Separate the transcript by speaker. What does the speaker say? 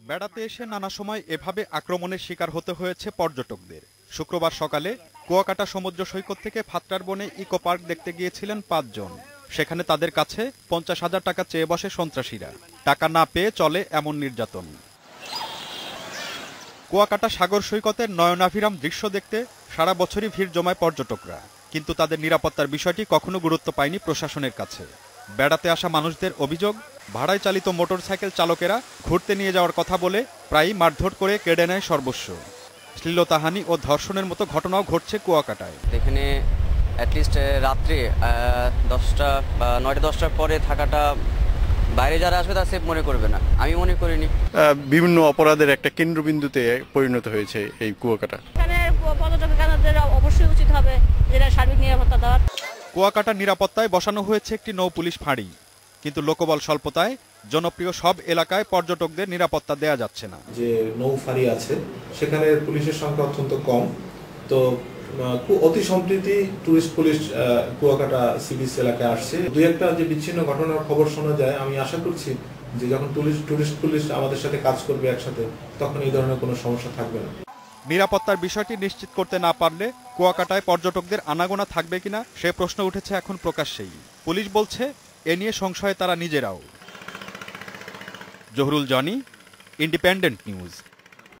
Speaker 1: বেড়াতে এসে নানা সময় এভাবে আক্রমণের শিকার হতে হয়েছে পর্যটকদের। শুক্রবার সকালে কুয়াকাটা সমুদ্র সৈকত থেকে ফাত্রার বনে ইকো পার্ক দেখতে গিয়েছিলেন ৫ জন। সেখানে তাদের কাছে ৫০,০০০ টাকা চেয়ে বসে সন্ত্রাসীরা। টাকা না পেয়ে চলে এমন নির্যাতন। কুয়াকাটা সাগর সৈকতের নয়নাভিরাম দৃশ্য দেখতে সারা বছরই ভিড় জমায় পর্যটকরা, কিন্তু তাদের নিরাপত্তার বিষয়টি কখনো গুরুত্ব পায়নি প্রশাসনের কাছে। বেড়াতে আসা মানুষদের অভিযোগ, ভাড়ায় চালিত মোটরসাইকেল চালকেরা ঘুরতে নিয়ে যাওয়ার কথা বলে প্রায়ই মারধর করে কেড়ে নেয় সর্বস্ব। শ্লীলতাহানি ও ধর্ষণের মতো ঘটনাও ঘটছে কুয়াকাটায়।
Speaker 2: এখানে অ্যাটলিস্ট রাত্রে 10টা বা 9টা 10টার পরে থাকাটা বাইরে যারা আসবে তারা সেফ মনে করবে না, আমি মনে করিনি।
Speaker 3: বিভিন্ন অপরাধের একটা কেন্দ্রবিন্দুতে পরিণত হয়েছে এই কুয়াকাটা।
Speaker 4: এখানে পর্যটকদের অবশ্যই উচিত হবে যেটা সার্বিক নিরাপত্তা দেওয়ার।
Speaker 1: কুয়াকাটার নিরাপত্তায় বসানো হয়েছে একটি নৌ পুলিশ ফাঁড়ি, কিন্তু লোকবল স্বল্পতায় জনপ্রিয় সব এলাকায় পর্যটকদের নিরাপত্তা দেয়া যাচ্ছে না।
Speaker 5: যে নৌ ফাঁড়ি আছে সেখানে পুলিশের সংখ্যা অত্যন্ত কম। তো অতি সম্প্রতি tourist police Kuakata sea beach এলাকায় আসছে। দুই একটা যে বিচ্ছিন্ন ঘটনার খবর শোনা যায়, আমি আশা করছি যে যখন টুরিস্ট পুলিশ আমাদের সাথে কাজ করবে একসাথে, তখন এই ধরনের কোনো সমস্যা থাকবে না।
Speaker 1: নিরাপত্তার বিষয়টি নিশ্চিত করতে না পারলে কুয়াকাটায় পর্যটকদের আনাগোনা থাকবে কিনা সে প্রশ্ন উঠেছে এখন প্রকাশ্যেই। পুলিশ বলছে এ নিয়ে সংশয়ে তারা নিজেরাও। Zahurul Johnny, independent news.